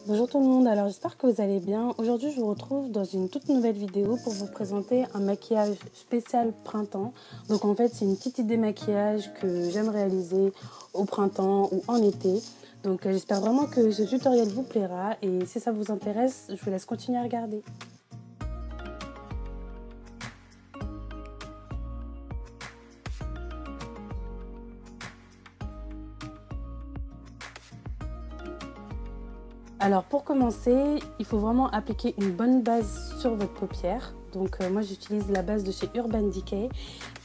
Bonjour tout le monde, alors j'espère que vous allez bien. Aujourd'hui je vous retrouve dans une toute nouvelle vidéo pour vous présenter un maquillage spécial printemps. Donc en fait c'est une petite idée maquillage que j'aime réaliser au printemps ou en été. Donc j'espère vraiment que ce tutoriel vous plaira et si ça vous intéresse, je vous laisse continuer à regarder. Alors pour commencer, il faut vraiment appliquer une bonne base sur votre paupière. Donc moi j'utilise la base de chez Urban Decay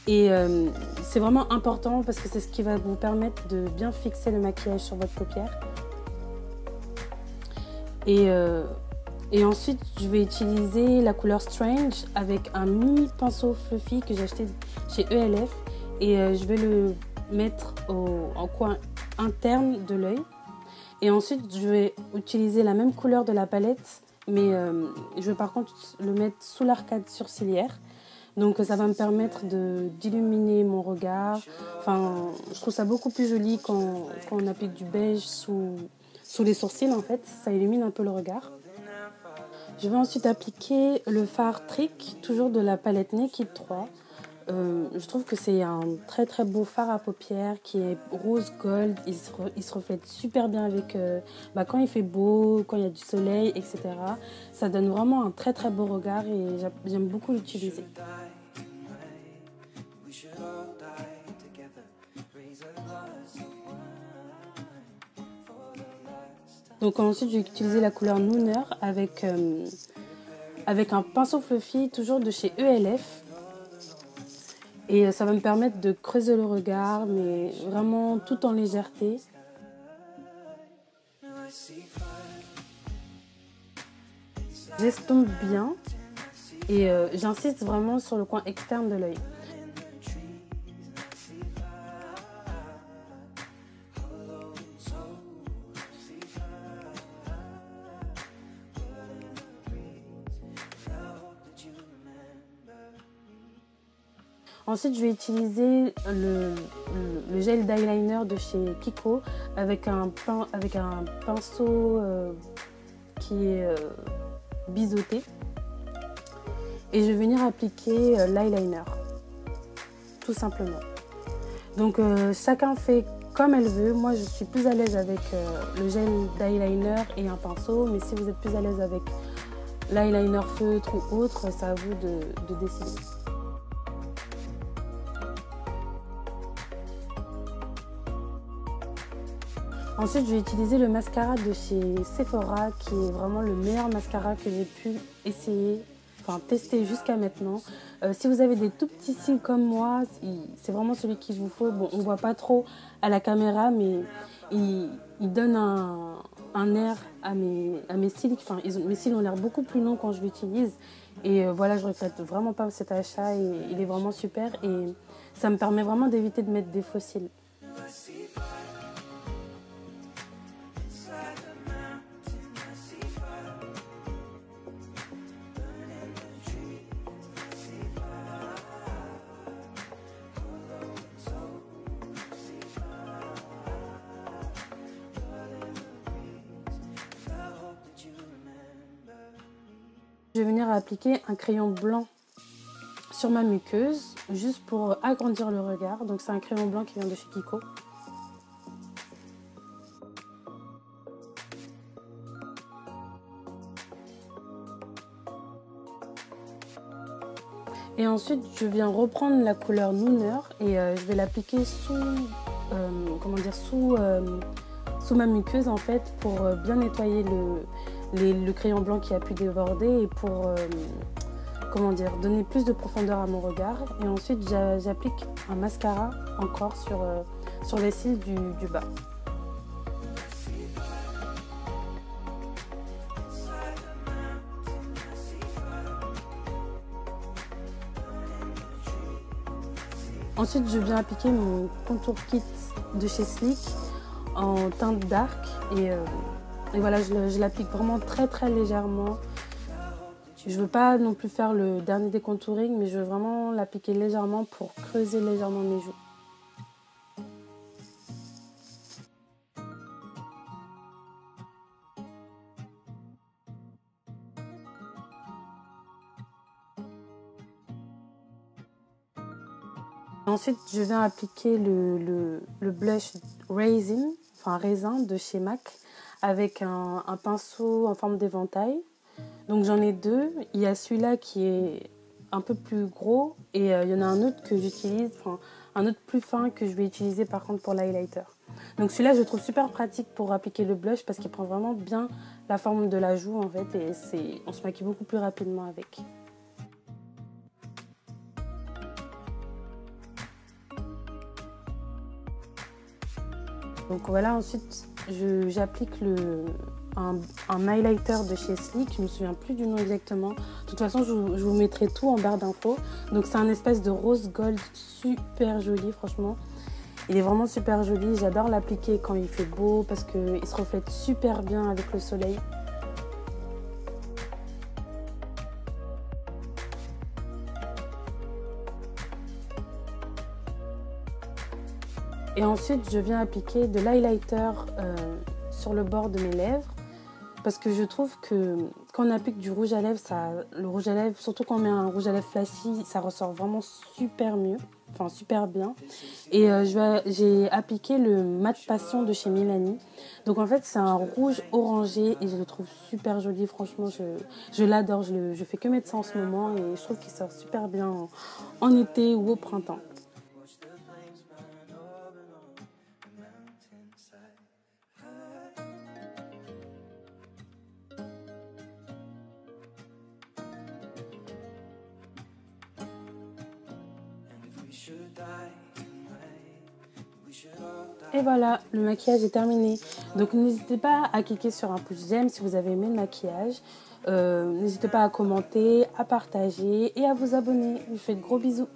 et c'est vraiment important parce que c'est ce qui va vous permettre de bien fixer le maquillage sur votre paupière. Et ensuite je vais utiliser la couleur Strange avec un mini pinceau fluffy que j'ai acheté chez ELF et je vais le mettre en coin interne de l'œil. Et ensuite, je vais utiliser la même couleur de la palette, mais je vais par contre le mettre sous l'arcade sourcilière. Donc ça va me permettre d'illuminer mon regard. Enfin, je trouve ça beaucoup plus joli quand on applique du beige sous les sourcils en fait. Ça illumine un peu le regard. Je vais ensuite appliquer le fard Trick, toujours de la palette Naked 3. Je trouve que c'est un très très beau fard à paupières qui est rose gold. Il se reflète super bien avec quand il fait beau, quand il y a du soleil, etc. Ça donne vraiment un très très beau regard et j'aime beaucoup l'utiliser. Donc ensuite je vais utiliser la couleur Nooner avec un pinceau fluffy toujours de chez ELF. Et ça va me permettre de creuser le regard, mais vraiment tout en légèreté. J'estompe bien et j'insiste vraiment sur le coin externe de l'œil. Ensuite, je vais utiliser le gel d'eyeliner de chez Kiko avec un pinceau qui est biseauté. Et je vais venir appliquer l'eyeliner, tout simplement. Donc, chacun fait comme elle veut. Moi, je suis plus à l'aise avec le gel d'eyeliner et un pinceau. Mais si vous êtes plus à l'aise avec l'eyeliner feutre ou autre, c'est à vous de décider. Ensuite, je vais utiliser le mascara de chez Sephora qui est vraiment le meilleur mascara que j'ai pu tester jusqu'à maintenant. Si vous avez des tout petits cils comme moi, c'est vraiment celui qu'il vous faut. Bon, on ne voit pas trop à la caméra, mais il donne un air à mes cils. Enfin, mes cils ont l'air beaucoup plus longs quand je l'utilise. Et voilà, je ne regrette vraiment pas cet achat. Et il est vraiment super et ça me permet vraiment d'éviter de mettre des faux cils. Je vais venir appliquer un crayon blanc sur ma muqueuse, juste pour agrandir le regard. Donc c'est un crayon blanc qui vient de chez Kiko. Et ensuite, je viens reprendre la couleur Nooner et je vais l'appliquer sous ma muqueuse en fait pour bien nettoyer le crayon blanc qui a pu déborder et pour donner plus de profondeur à mon regard. Et ensuite, j'applique un mascara encore sur les cils du bas. Ensuite, je viens appliquer mon contour kit de chez Sleek en teinte dark et voilà, je l'applique vraiment très très légèrement. Je veux pas non plus faire le dernier décontouring, mais je veux vraiment l'appliquer légèrement pour creuser légèrement mes joues. Ensuite, je viens appliquer le blush raisin de chez MAC avec un pinceau en forme d'éventail. Donc j'en ai deux. Il y a celui-là qui est un peu plus gros et il y en a un autre que j'utilise, enfin, un autre plus fin que je vais utiliser par contre pour l'highlighter. Donc celui-là, je le trouve super pratique pour appliquer le blush parce qu'il prend vraiment bien la forme de la joue en fait et on se maquille beaucoup plus rapidement avec. Donc voilà, ensuite j'applique un highlighter de chez Sleek, je ne me souviens plus du nom exactement. De toute façon, je vous mettrai tout en barre d'infos. Donc c'est un espèce de rose gold super joli, franchement. Il est vraiment super joli, j'adore l'appliquer quand il fait beau parce qu'il se reflète super bien avec le soleil. Et ensuite, je viens appliquer de l'highlighter sur le bord de mes lèvres. Parce que je trouve que quand on applique du rouge à lèvres, le rouge à lèvres, surtout quand on met un rouge à lèvres flashy, ça ressort vraiment super mieux, enfin super bien. Et j'ai appliqué le Mat Passion de chez Milani. Donc en fait, c'est un rouge orangé et je le trouve super joli. Franchement, je l'adore. Je fais que mettre ça en ce moment et je trouve qu'il sort super bien en été ou au printemps. Et voilà, le maquillage est terminé. Donc n'hésitez pas à cliquer sur un pouce j'aime si vous avez aimé le maquillage. N'hésitez pas à commenter, à partager et à vous abonner. Je vous fais de gros bisous.